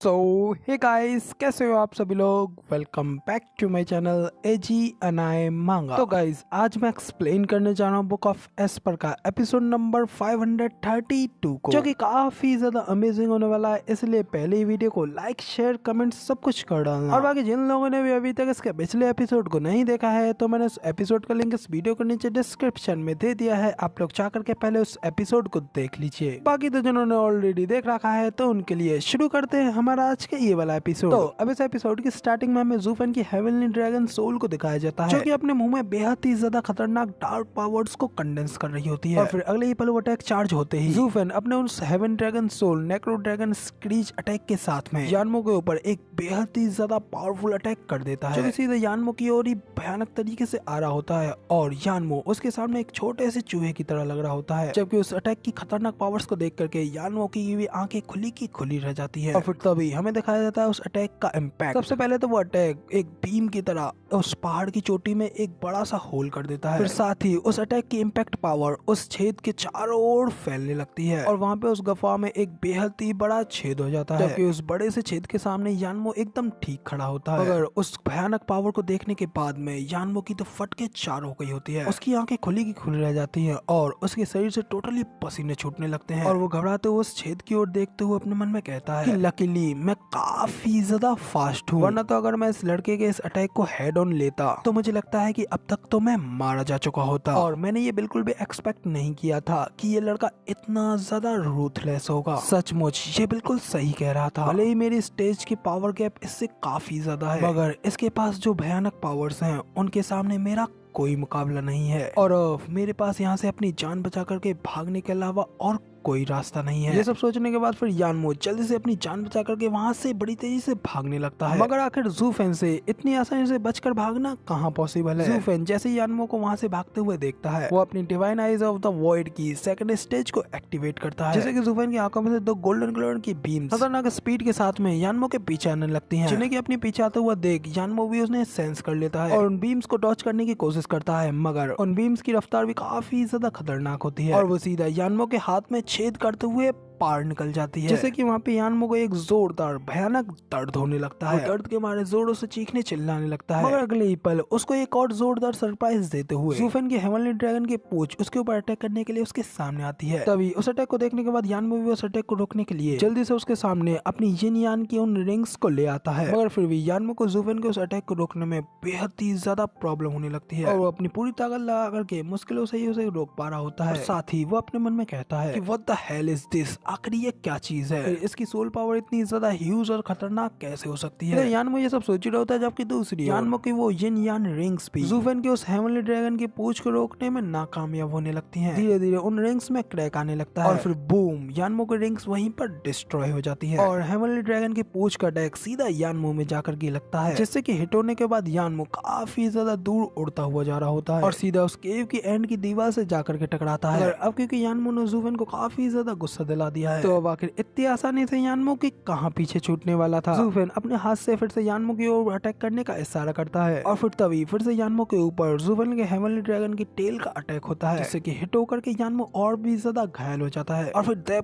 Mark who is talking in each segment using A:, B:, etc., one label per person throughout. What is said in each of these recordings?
A: सो hey guys, कैसे हो आप सभी लोग। Welcome back to my channel एजी अनाय मांगा। तो गाइस, आज मैं एक्सप्लेन करने जा रहा हूँ बुक ऑफ एस्पर का एपिसोड नंबर 532 को, जो कि काफी ज्यादा अमेजिंग होने वाला है। इसलिए पहले ही वीडियो को लाइक शेयर कमेंट सब कुछ कर डालना। और बाकी जिन लोगों ने भी अभी तक इसके पिछले एपिसोड को नहीं देखा है तो मैंने उस एपिसोड का लिंक इस वीडियो के नीचे डिस्क्रिप्शन में दे दिया है, आप लोग जा करके पहले उस एपिसोड को देख लीजिए। बाकी तो जिन्होंने ऑलरेडी देख रखा है तो उनके लिए शुरू करते हैं हमारा आज के ये वाला एपिसोड। तो अब इस एपिसोड की स्टार्टिंग में हमें ज़ूफेन की हेवनली ड्रैगन सोल को दिखाया जाता है, जो कि अपने मुंह में बेहद ही ज्यादा खतरनाक डार्क पावर्स को कंडेंस कर रही होती है। और फिर अगले ही पल वो अटैक चार्ज होते ही ज़ूफेन अपने उस heaven dragon soul necro dragon screech attack के साथ में यानमो के ऊपर एक बेहद ही ज्यादा पावरफुल अटैक कर देता है, जो कि सीधे यानमो की ओर ही भयानक तरीके से आ रहा होता है। और यानमो उसके सामने एक छोटे से चूहे की तरह लग रहा होता है, जबकि उस अटैक की खतरनाक पावर्स को देख करके यानमो की भी आंखें खुली की खुली रह जाती है। और फिर तभी हमें दिखाया जाता है उस अटैक का इम्पैक्ट। सबसे पहले तो वो अटैक एक बीम की तरह उस पहाड़ की चोटी में एक बड़ा सा होल कर देता है। फिर साथ ही उस अटैक की इम्पैक्ट पावर उस छेद के चारों ओर फैलने लगती है और वहाँ पे उस गुफा में एक बेहद ही बड़ा छेद हो जाता है, जबकि उस बड़े से छेद के सामने यानमो एकदम ठीक खड़ा होता है। मगर उस भयानक पावर को देखने के बाद में यानमो की तो फट के चार हो गई होती है, उसकी आंखें खुली की खुली रह जाती है और उसके शरीर से टोटली पसीने छूटने लगते हैं। और वो घबराते हुए उस छेद की ओर देखते हुए अपने मन में कहता है कि लकीली मैं काफी ज्यादा फास्ट हूँ, वरना तो अगर मैं इस लड़के के इस अटैक को हेड ऑन लेता तो मुझे लगता है कि अब तक तो मैं मारा जा चुका होता। और मैंने ये बिल्कुल भी एक्सपेक्ट नहीं किया था कि ये लड़का इतना ज्यादा रूथलेस होगा। सचमुच ये बिल्कुल सही कह रहा था। भले ही मेरी स्टेज की पावर गैप इससे काफी ज्यादा है, मगर इसके पास जो भयानक पावर्स हैं उनके सामने मेरा कोई मुकाबला नहीं है। और मेरे पास यहाँ से अपनी जान बचा करके भागने के अलावा और कोई रास्ता नहीं है। ये सब सोचने के बाद फिर यानमो जल्दी से अपनी जान बचा करके वहाँ से बड़ी तेजी से भागने लगता है। मगर आखिर ज़ूफेन से इतनी आसानी से बचकर भागना कहाँ पॉसिबल है। ज़ूफेन जैसे ही यानमो को वहाँ से भागते हुए देखता है, वो अपनी divine eyes of the void की सेकंड स्टेज को एक्टिवेट करता है, जैसे कि ज़ूफेन की आंखों में से दो गोल्डन कलर की बीम्स खतरनाक स्पीड के साथ में यानमो के पीछे आने लगती हैं, जिन्हें की अपने पीछे आते हुए देख यानमो भी उसने सेंस कर लेता है और उन बीम्स को डॉच करने की कोशिश करता है। मगर उन बीम्स की रफ्तार भी काफी ज्यादा खतरनाक होती है और वो सीधा यानमो के हाथ में छेद करते हुए पार निकल जाती है, जैसे कि वहाँ पे यानमो को एक जोरदार भयानक दर्द होने लगता है। दर्द के मारे जोरों से चीखने चिल्लाने लगता है। मगर अगले ही पल उसको एक और जोरदार सरप्राइज देते हुए ज़ूफेन की हेवनली ड्रैगन की पूंछ उसके ऊपर अटैक करने के लिए उसके सामने आती है। तभी उस अटैक को देखने के बाद यानमो भी उस अटैक को रोकने के लिए जल्दी से उसके सामने अपनी यिन यान की उन रिंग्स को ले आता है। मगर फिर भी यानमो को ज़ूफेन के उस अटैक को रोकने में बेहद ही ज्यादा प्रॉब्लम होने लगती है और वो अपनी पूरी ताकत लगा करके मुश्किलों से ही उसे रोक पा रहा होता है। साथ ही वो अपने मन में कहता है कि what the hell is this, आखिर ये क्या चीज है, इसकी सोल पावर इतनी ज्यादा ह्यूज और खतरनाक कैसे हो सकती है। यानमो ये सब सोच रहा होता है, जबकि दूसरी यानमो की वो यिन यान रिंग्स भी ज़ूफेन के उस हेवनली ड्रैगन की पूंछ को रोकने में नाकामयाब होने लगती हैं। धीरे धीरे उन रिंग्स में क्रैक आने लगता है और फिर बूम, यानमो की रिंग्स वहीं पर डिस्ट्रॉय हो जाती है और हेवनली ड्रैगन की पूंछ का अटैक सीधा यानमो में जाकर के लगता है, जिससे कि हिट होने के बाद यानमो काफी ज्यादा दूर उड़ता हुआ जा रहा होता है और सीधा उस केव की एंड की दीवार से जाकर के टकराता है। अब क्योंकि यानमो ने ज़ूफेन को काफी ज्यादा गुस्सा दिला दिया है, तो अब आखिर इतनी आसानी से यानमो की कहां पीछे छूटने वाला था। ज़ूफेन अपने हाथ से फिर से यानमो की ओर अटैक करने का इशारा करता है और फिर तभी फिर से यानमो के ऊपर ज़ूफेन के हेवनली ड्रैगन की टेल का अटैक होता है, जिससे कि हिट होकर के यानमो और भी ज्यादा घायल हो जाता है। और फिर दे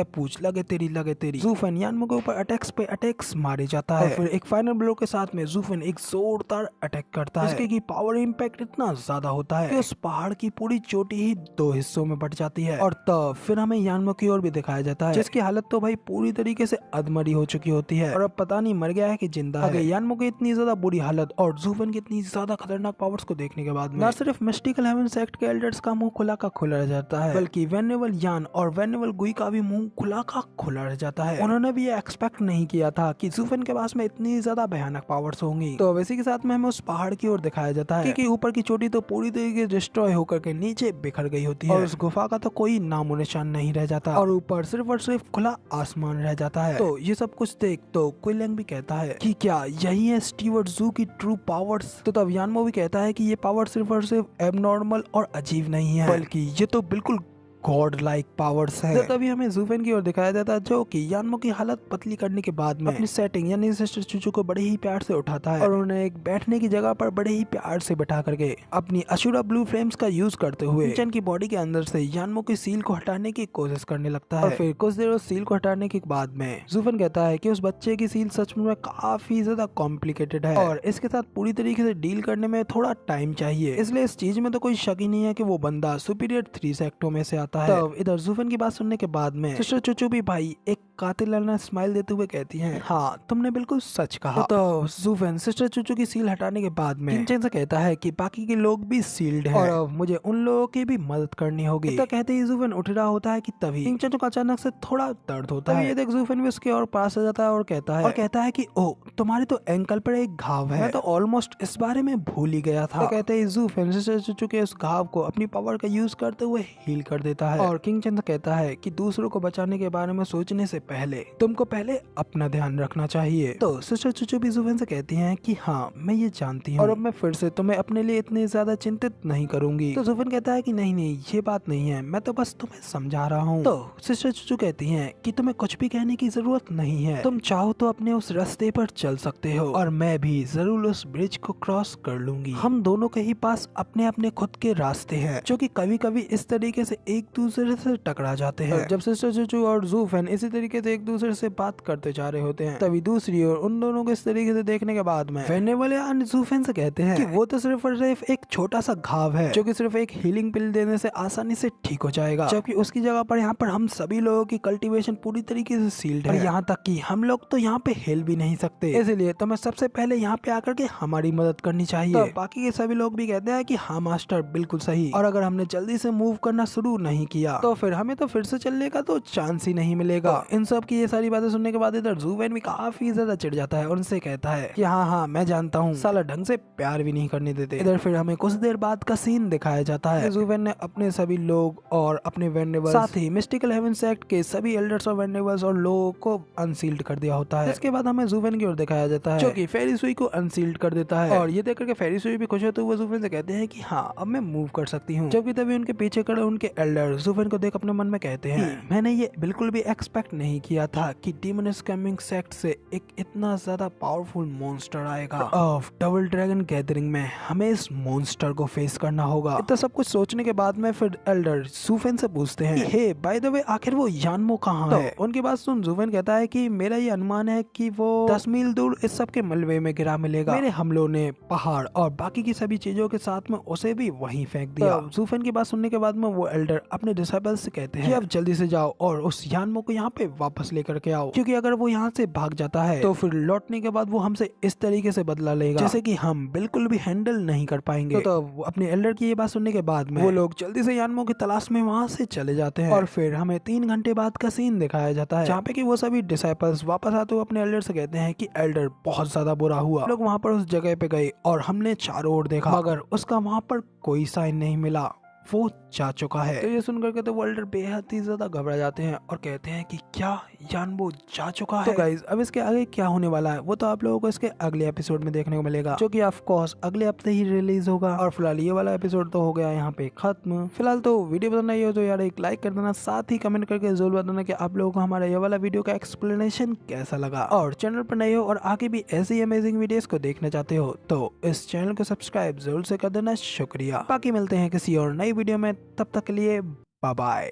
A: पूछ लगे तेरी ज़ूफेन यानमो के ऊपर अटैक्स पे अटैक्स मारे जाता है और फिर एक फाइनल ब्लो के साथ में ज़ूफेन एक जोरदार अटैक करता है, जिसके की पावर इम्पैक्ट इतना ज्यादा होता है कि उस पहाड़ की पूरी चोटी ही दो हिस्सों में बट जाती है। और तब फिर हमें यानमो की ओर भी दिखाया जाता है, जिसकी हालत तो भाई पूरी तरीके से अधमरी हो चुकी होती है और अब पता नहीं मर गया है कि जिंदा है। यानमो की इतनी ज्यादा बुरी हालत और ज़ूफेन की इतनी ज्यादा खतरनाक पावर्स को देखने के बाद न सिर्फ मिस्टिकल हेवन सेक्ट के एल्डर्स का मुंह खुला का खुला रह जाता है, बल्कि वेनेबल यान और वेनेबल गुई का भी मुंह खुला का खुला रह जाता है। उन्होंने भी ये एक्सपेक्ट नहीं किया था कि ज़ूफेन के पास में इतनी ज्यादा भयानक पावर्स होंगी। तो वैसे के साथ में हमें उस पहाड़ की ओर दिखाया जाता है कि ऊपर की चोटी तो पूरी तरीके से डिस्ट्रॉय होकर के नीचे बिखर गई होती है और उस गुफा का तो कोई नामो निशान नहीं रह जाता और ऊपर सिर्फ और सिर्फ खुला आसमान रह जाता है। तो ये सब कुछ देख तो क्विलिंग भी कहता है कि क्या यही है स्टीवर्ट ज़ू की ट्रू पावर्स। तो तब यानमो भी कहता है कि ये पावर सिर्फ और सिर्फ एबनॉर्मल और अजीब नहीं है, बल्कि ये तो बिल्कुल गॉड लाइक पावर्स है। तो तभी हमें ज़ूफेन की ओर दिखाया जाता है जो कि यानमो की हालत पतली करने के बाद में अपनी सेटिंग यानी सिस्टर चूचू को बड़े ही प्यार से उठाता है और उन्हें एक बैठने की जगह पर बड़े ही प्यार से बैठा करके अपनी अशुरा ब्लू फ्लेम्स का यूज करते हुए किंचन की बॉडी के अंदर से यानमो की सील को हटाने की कोशिश करने लगता है। और फिर कुछ देर उस सील को हटाने के बाद में ज़ूफेन कहता है कि उस बच्चे की सील सच में काफी ज्यादा कॉम्प्लिकेटेड है और इसके साथ पूरी तरीके से डील करने में थोड़ा टाइम चाहिए, इसलिए इस चीज में तो कोई शक ही नहीं है कि वो बंदा सुपीरियर 3 सेक्टों में से आता है। तब इधर ज़ूफेन की बात सुनने के बाद में सिस्टर चूचू भी भाई एक कातिलाना स्माइल देते हुए कहती हैं, हाँ तुमने बिल्कुल सच कहा। तो ज़ूफेन सिस्टर चूचू की सील हटाने के बाद में किंचन से कहता है कि बाकी के लोग भी सील्ड हैं और मुझे उन लोगों की भी मदद करनी होगी। इतना कहते ही ज़ूफेन उठ रहा होता है कि तभी किंचन को अचानक से थोड़ा दर्द होता है। ये देख ज़ूफेन भी उसके और पास आ जाता है और कहता है कि ओ तुम्हारे तो एंकल पर एक घाव है, मैं तो ऑलमोस्ट इस बारे में भूल ही गया था। तो कहते ही ज़ूफेन सिस्टर चूचू के उस घाव को अपनी पावर का यूज करते हुए हील कर देता है और किंचन कहता है कि दूसरों को बचाने के बारे में सोचने से पहले तुमको पहले अपना ध्यान रखना चाहिए। तो सिस्टर चूचू भी ज़ूफेन से कहती हैं कि हाँ मैं ये जानती हूँ और अब मैं फिर से तुम्हें अपने लिए इतने ज्यादा चिंतित नहीं करूंगी। तो ज़ूफेन कहता है कि नहीं नहीं ये बात नहीं है, मैं तो बस तुम्हें समझा रहा हूँ। तो सिस्टर चूचू कहती हैं कि तुम्हें कुछ भी कहने की जरूरत नहीं है, तुम चाहो तो अपने उस रास्ते पर चल सकते हो और मैं भी जरूर उस ब्रिज को क्रॉस कर लूंगी। हम दोनों के ही पास अपने अपने खुद के रास्ते हैं जो कि कभी कभी इस तरीके से एक दूसरे से टकरा जाते हैं। जब सिस्टर चूचू और ज़ूफेन इसी तरीके से एक दूसरे से बात करते जा रहे होते हैं तभी दूसरी ओर उन दोनों को इस तरीके से देखने के बाद में वेनेवल ज़ूफेन से कहते हैं कि वो तो सिर्फ और सिर्फ एक छोटा सा घाव है जो कि सिर्फ एक हीलिंग पिल देने से आसानी से ठीक हो जाएगा, जबकि उसकी जगह पर यहाँ पर हम सभी लोगों की कल्टीवेशन पूरी तरीके से सील्ड है, यहाँ तक कि हम लोग तो यहाँ पे हिल भी नहीं सकते, इसलिए तुम्हें सबसे पहले यहाँ पे आकर के हमारी मदद करनी चाहिए। तो बाकी के सभी लोग भी कहते हैं कि हाँ मास्टर बिल्कुल सही, और अगर हमने जल्दी से मूव करना शुरू नहीं किया तो फिर हमें तो फिर से चलने का तो चांस ही नहीं मिलेगा। इन सब की ये सारी बातें सुनने के बाद इधर ज़ूफेन भी काफी ज्यादा चिढ़ जाता है और उनसे कहता है कि हाँ मैं जानता हूँ, साला ढंग से प्यार भी नहीं करने देते। इधर फिर हमें कुछ देर बाद का सीन दिखाया जाता है। ज़ूफेन ने अपने सभी लोग और अपने वेंडेबल्स साथ ही मिस्टिकल हेवन सेक्ट के सभी एल्डर्स और वेंडेबल्स और लोगों को अनसील्ड कर दिया होता है। इसके बाद हमें ज़ूफेन की ओर दिखाया जाता है जो कि फेरी सुई को अनसील्ड कर देता है और ये देख करके फेरी सुई भी खुश होते हुए ज़ूफेन से कहते हैं कि हाँ अब मैं मूव कर सकती हूँ। जबकि तभी उनके पीछे खड़े उनके एल्डर ज़ूफेन को देख अपने मन में कहते हैं मैंने ये बिल्कुल भी एक्सपेक्ट नहीं किया था कि डीमन स्कैमिंग सेक्ट से एक इतना ज्यादा पावरफुल मॉन्स्टर आएगा। ऑफ डबल ड्रैगन गैदरिंग में हमें इस मॉन्स्टर को फेस करना होगा। इतना सब कुछ सोचने के बाद में फिर एल्डर ज़ूफेन से पूछते हैं हे बाय द वे आखिर वो यानमो कहाँ है। उनकी बात सुन ज़ूफेन कहता है कि मेरा ये अनुमान है कि वो 10 मील दूर इस सब के मलबे में गिरा मिलेगा। मेरे हमलों ने पहाड़ और बाकी की सभी चीजों के साथ में उसे भी वहीं फेंक दिया। ज़ूफेन की बात सुनने के बाद में वो एल्डर अपने डिसाइबल्स से कहते हैं कि अब जल्दी से जाओ और उस यानमो को यहाँ पे वापस लेकर के आओ, क्योंकि अगर वो यहाँ से भाग जाता है तो फिर लौटने के बाद वो हमसे इस तरीके से बदला लेगा जैसे कि हम बिल्कुल भी हैंडल नहीं कर पाएंगे। तो अपने एल्डर की ये बात सुनने के बाद में वो लोग जल्दी से यानमो की तलाश में वहाँ से चले जाते हैं और फिर हमें 3 घंटे बाद का सीन दिखाया जाता है जहाँ पे कि वो सभी डिसाइपल्स वापस आते हुए अपने एल्डर से कहते हैं कि एल्डर बहुत ज्यादा बुरा हुआ। लोग वहाँ पर उस जगह पे गए और हमने चारों ओर देखा मगर उसका वहाँ पर कोई साइन नहीं मिला, वो जा चुका है। तो ये सुनकर के तो वो एल्डर बेहद ही ज्यादा घबरा जाते हैं और कहते हैं कि क्या यानमो जा चुका है। तो गाइज अब इसके आगे क्या होने वाला है वो तो आप लोगों को इसके अगले एपिसोड में देखने को मिलेगा जो कि ऑफ कोर्स अगले हफ्ते ही रिलीज होगा। और फिलहाल ये वाला एपिसोड तो हो गया यहाँ पे खत्म। फिलहाल तो वीडियो पसंद आई हो तो यार एक लाइक कर देना, साथ ही कमेंट करके जरूर बताना कि आप लोगों को हमारा ये वाला वीडियो का एक्सप्लेनेशन कैसा लगा। और चैनल पर नए हो और आगे भी ऐसी अमेजिंग वीडियोस को देखना चाहते हो तो इस चैनल को सब्सक्राइब जरूर से कर देना। शुक्रिया। बाकी मिलते हैं किसी और नई वीडियो में, तब तक के लिए बाय बाय।